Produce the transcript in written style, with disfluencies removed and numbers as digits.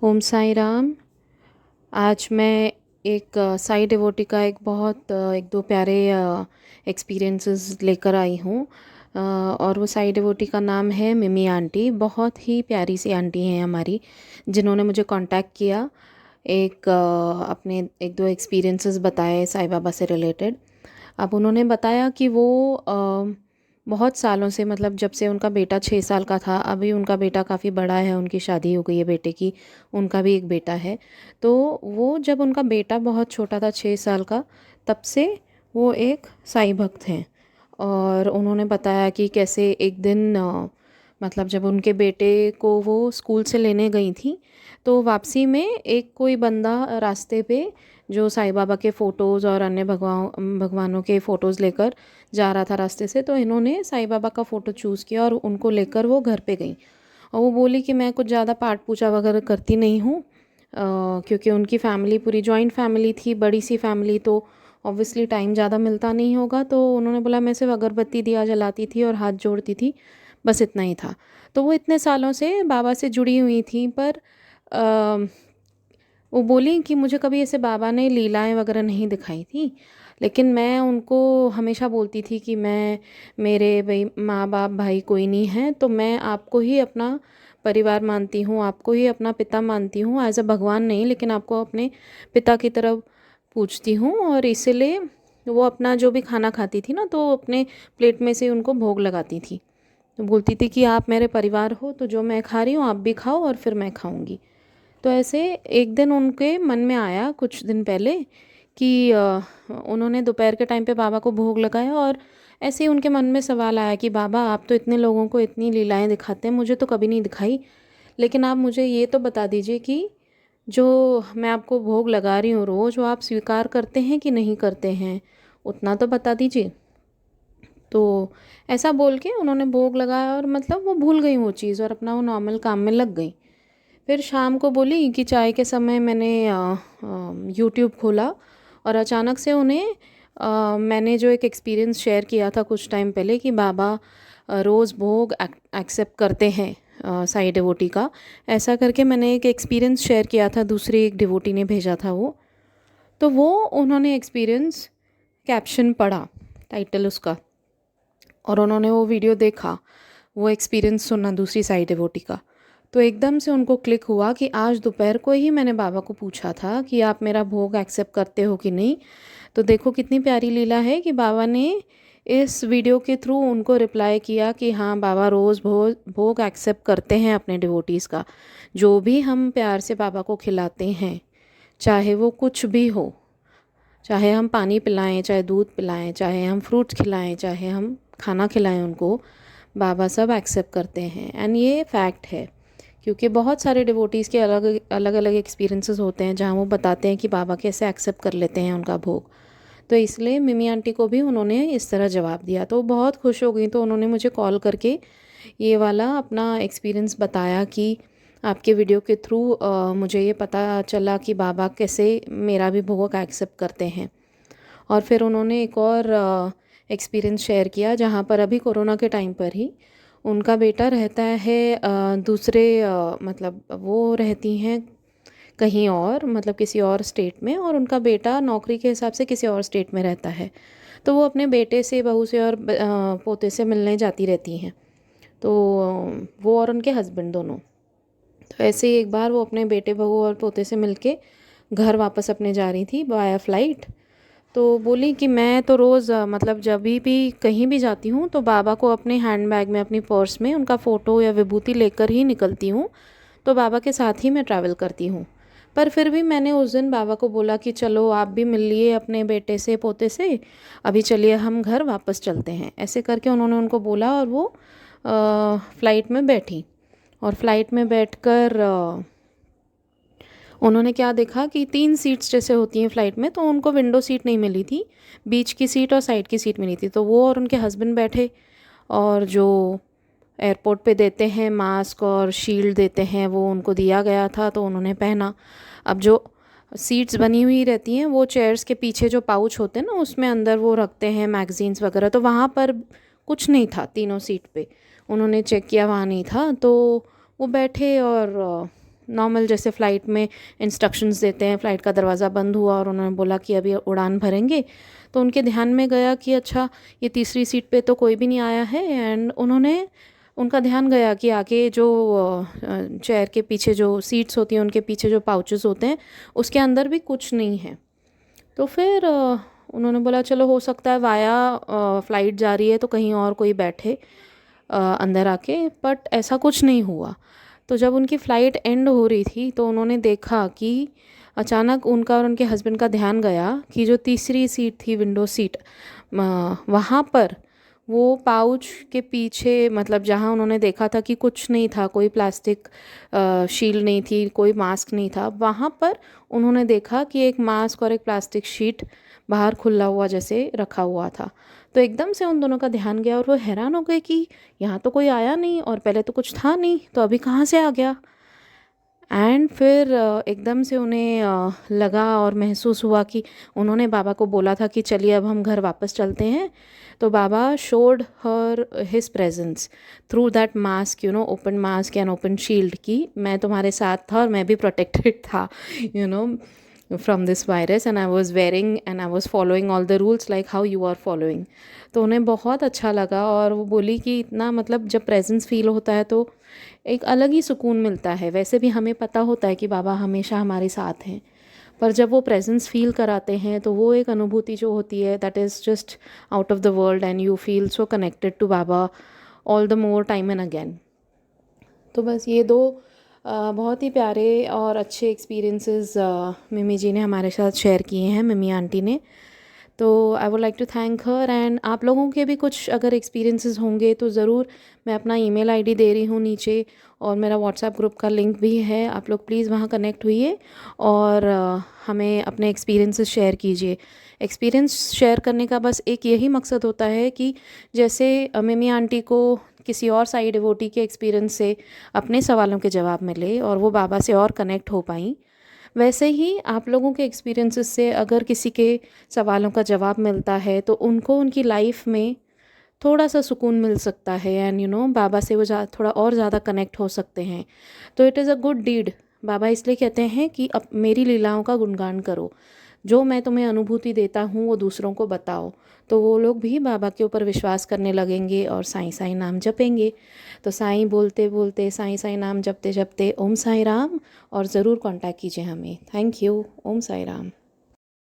ओम साई राम। आज मैं एक साई डिवोटी का एक बहुत एक दो प्यारे एक्सपीरियंसेस लेकर आई हूँ। और वो साई डिवोटी का नाम है मिमी आंटी। बहुत ही प्यारी सी आंटी हैं हमारी, जिन्होंने मुझे कांटेक्ट किया। अपने एक दो एक्सपीरियंसेस बताए साईं बाबा से रिलेटेड। अब उन्होंने बताया कि वो बहुत सालों से, मतलब जब से उनका बेटा 6 साल का था, अभी उनका बेटा काफ़ी बड़ा है, उनकी शादी हो गई है बेटे की, उनका भी एक बेटा है। तो वो जब उनका बेटा बहुत छोटा था 6 साल का, तब से वो एक साईं भक्त हैं। और उन्होंने बताया कि कैसे एक दिन मतलब जब उनके बेटे को वो स्कूल से लेने गई थी, तो वापसी में एक कोई बंदा रास्ते पे जो साईं बाबा के फ़ोटोज़ और अन्य भगवानों के फ़ोटोज़ लेकर जा रहा था रास्ते से, तो इन्होंने साईं बाबा का फ़ोटो चूज़ किया और उनको लेकर वो घर पे गई। और वो बोली कि मैं कुछ ज़्यादा पाठ पूजा वगैरह करती नहीं हूँ, क्योंकि उनकी फ़ैमिली पूरी जॉइंट फ़ैमिली थी, बड़ी सी फ़ैमिली, तो ऑब्वियसली टाइम ज़्यादा मिलता नहीं होगा। तो उन्होंने बोला मैं सिर्फ अगरबत्ती दिया जलाती थी और हाथ जोड़ती थी, बस इतना ही था। तो वो इतने सालों से बाबा से जुड़ी हुई थी, पर अ, वो बोली कि मुझे कभी ऐसे बाबा ने लीलाएं वगैरह नहीं दिखाई थी, लेकिन मैं उनको हमेशा बोलती थी कि मैं, मेरे भाई माँ बाप भाई कोई नहीं है, तो मैं आपको ही अपना परिवार मानती हूँ, आपको ही अपना पिता मानती हूँ, एज अ भगवान नहीं, लेकिन आपको अपने पिता की तरफ पूछती हूँ। और इसीलिए वो अपना जो भी खाना खाती थी ना, तो अपने प्लेट में से उनको भोग लगाती थी। तो बोलती थी कि आप मेरे परिवार हो, तो जो मैं खा रही हूँ आप भी खाओ और फिर मैं खाऊंगी। तो ऐसे एक दिन उनके मन में आया कुछ दिन पहले कि उन्होंने दोपहर के टाइम पे बाबा को भोग लगाया, और ऐसे ही उनके मन में सवाल आया कि बाबा आप तो इतने लोगों को इतनी लीलाएं दिखाते हैं, मुझे तो कभी नहीं दिखाई, लेकिन आप मुझे ये तो बता दीजिए कि जो मैं आपको भोग लगा रही हूँ रोज़, वो आप स्वीकार करते हैं कि नहीं करते हैं, उतना तो बता दीजिए। तो ऐसा बोल के उन्होंने भोग लगाया, और मतलब वो भूल गई वो चीज़ और अपना वो नॉर्मल काम में लग गई। फिर शाम को बोली कि चाय के समय मैंने यूट्यूब खोला, और अचानक से उन्हें मैंने जो एक एक्सपीरियंस शेयर किया था कुछ टाइम पहले कि बाबा रोज़ भोग एक्सेप्ट करते हैं साई डिवोटी का, ऐसा करके मैंने एक एक्सपीरियंस शेयर किया था, दूसरी एक डिवोटी ने भेजा था वो। तो वो उन्होंने एक्सपीरियंस कैप्शन पढ़ा, टाइटल उसका, और उन्होंने वो वीडियो देखा, वो एक्सपीरियंस सुना दूसरी साइड डिवोटी का। तो एकदम से उनको क्लिक हुआ कि आज दोपहर को ही मैंने बाबा को पूछा था कि आप मेरा भोग एक्सेप्ट करते हो कि नहीं। तो देखो कितनी प्यारी लीला है कि बाबा ने इस वीडियो के थ्रू उनको रिप्लाई किया कि हाँ बाबा रोज़ भोग भोग एक्सेप्ट करते हैं अपने डिवोटीज़ का। जो भी हम प्यार से बाबा को खिलाते हैं, चाहे वो कुछ भी हो, चाहे हम पानी पिलाएं, चाहे दूध पिलाएं, चाहे हम फ्रूट्स खिलाएं, चाहे हम खाना खिलाएं उनको, बाबा सब एक्सेप्ट करते हैं। एंड ये फैक्ट है, क्योंकि बहुत सारे डिवोटीज़ के अलग अलग अलग एक्सपीरियंसेस होते हैं जहाँ वो बताते हैं कि बाबा कैसे एक्सेप्ट कर लेते हैं उनका भोग। तो इसलिए मिमी आंटी को भी उन्होंने इस तरह जवाब दिया, तो बहुत खुश हो गई। तो उन्होंने मुझे कॉल करके ये वाला अपना एक्सपीरियंस बताया कि आपके वीडियो के थ्रू मुझे ये पता चला कि बाबा कैसे मेरा भी भोग एक्सेप्ट करते हैं। और फिर उन्होंने एक और एक्सपीरियंस शेयर किया, जहाँ पर अभी कोरोना के टाइम पर ही उनका बेटा रहता है दूसरे मतलब वो रहती हैं कहीं और, मतलब किसी और स्टेट में, और उनका बेटा नौकरी के हिसाब से किसी और स्टेट में रहता है। तो वो अपने बेटे से, बहू से और पोते से मिलने जाती रहती हैं। तो वो और उनके हस्बैंड दोनों, तो ऐसे ही एक बार वो अपने बेटे बहू और पोते से मिलके घर वापस अपने जा रही थी बाय फ्लाइट। तो बोली कि मैं तो रोज़ मतलब जब भी कहीं भी जाती हूँ तो बाबा को अपने हैंड बैग में, अपनी पर्स में उनका फ़ोटो या विभूति लेकर ही निकलती हूँ, तो बाबा के साथ ही मैं ट्रैवल करती हूँ। पर फिर भी मैंने उस दिन बाबा को बोला कि चलो आप भी मिल लिए अपने बेटे से पोते से, अभी चलिए हम घर वापस चलते हैं, ऐसे करके उन्होंने उनको बोला। और वो फ़्लाइट में बैठी, और फ्लाइट में बैठकर उन्होंने क्या देखा कि 3 सीट्स जैसे होती हैं फ़्लाइट में, तो उनको विंडो सीट नहीं मिली थी, बीच की सीट और साइड की सीट मिली थी। तो वो और उनके हस्बैंड बैठे, और जो एयरपोर्ट पे देते हैं मास्क और शील्ड देते हैं वो उनको दिया गया था, तो उन्होंने पहना। अब जो सीट्स बनी हुई रहती हैं, वो चेयर्स के पीछे जो पाउच होते हैं ना, उसमें अंदर वो रखते हैं मैगज़ीन्स वगैरह, तो वहाँ पर कुछ नहीं था तीनों सीट पे। उन्होंने चेक किया, वहाँ नहीं था। तो वो बैठे, और नॉर्मल जैसे फ़्लाइट में इंस्ट्रक्शंस देते हैं, फ़्लाइट का दरवाज़ा बंद हुआ और उन्होंने बोला कि अभी उड़ान भरेंगे। तो उनके ध्यान में गया कि अच्छा, ये तीसरी सीट पे तो कोई भी नहीं आया है। एंड उनका ध्यान गया कि आगे जो चेयर के पीछे जो सीट्स होती हैं, उनके पीछे जो पाउचेस होते हैं, उसके अंदर भी कुछ नहीं है। तो फिर उन्होंने बोला चलो हो सकता है वाया फ़्लाइट जा रही है तो कहीं और कोई बैठे अंदर आके, बट ऐसा कुछ नहीं हुआ। तो जब उनकी फ़्लाइट एंड हो रही थी तो उन्होंने देखा कि अचानक उनका और उनके हस्बैंड का ध्यान गया कि जो तीसरी सीट थी, विंडो सीट, वहाँ पर वो पाउच के पीछे, मतलब जहाँ उन्होंने देखा था कि कुछ नहीं था, कोई प्लास्टिक शील्ड नहीं थी, कोई मास्क नहीं था, वहाँ पर उन्होंने देखा कि एक मास्क और एक प्लास्टिक शीट बाहर खुला हुआ जैसे रखा हुआ था। तो एकदम से उन दोनों का ध्यान गया और वो हैरान हो गए कि यहाँ तो कोई आया नहीं और पहले तो कुछ था नहीं, तो अभी कहाँ से आ गया। एंड फिर एकदम से उन्हें लगा और महसूस हुआ कि उन्होंने बाबा को बोला था कि चलिए अब हम घर वापस चलते हैं। तो बाबा showed her his presence through that mask, open mask and open shield, की मैं तुम्हारे साथ था और मैं भी प्रोटेक्टेड था, you know from this virus, and I was wearing and I was following all the rules like how you are following। तो उन्हें बहुत अच्छा लगा और वो बोली कि इतना, मतलब जब प्रेजेंस फील होता है तो एक अलग ही सुकून मिलता है। वैसे भी हमें पता होता है कि बाबा हमेशा हमारे साथ हैं, पर जब वो प्रेजेंस फील कराते हैं तो वो एक अनुभूति जो होती है, that is just out of the world and you feel so connected to Baba all the more time and again. तो बस ये दो बहुत ही प्यारे और अच्छे एक्सपीरियंसेस मिमी जी ने हमारे साथ शेयर किए हैं, मिमी आंटी ने। तो I would like to thank her. And आप लोगों के भी कुछ अगर एक्सपीरियंसेस होंगे तो ज़रूर, मैं अपना ईमेल आईडी दे रही हूँ नीचे, और मेरा व्हाट्सएप ग्रुप का लिंक भी है, आप लोग प्लीज़ वहाँ कनेक्ट हुइए और हमें अपने एक्सपीरियंसेस शेयर कीजिए। एक्सपीरियंस शेयर करने का बस एक यही मकसद होता है कि जैसे मिमी आंटी को किसी और साई डिवोटी के एक्सपीरियंस से अपने सवालों के जवाब मिले और वो बाबा से और कनेक्ट हो पाई, वैसे ही आप लोगों के एक्सपीरियंसेस से अगर किसी के सवालों का जवाब मिलता है तो उनको उनकी लाइफ में थोड़ा सा सुकून मिल सकता है, एंड बाबा से वो थोड़ा और ज़्यादा कनेक्ट हो सकते हैं। तो it is a good deed. बाबा इसलिए कहते हैं कि अब मेरी लीलाओं का गुणगान करो, जो मैं तुम्हें अनुभूति देता हूँ वो दूसरों को बताओ। तो वो लोग भी बाबा के ऊपर विश्वास करने लगेंगे और साईं साईं नाम जपेंगे। तो साईं बोलते बोलते, साईं साईं नाम जपते जपते ओम साईं राम, और ज़रूर कांटेक्ट कीजिए हमें। Thank you. ओम साईं राम।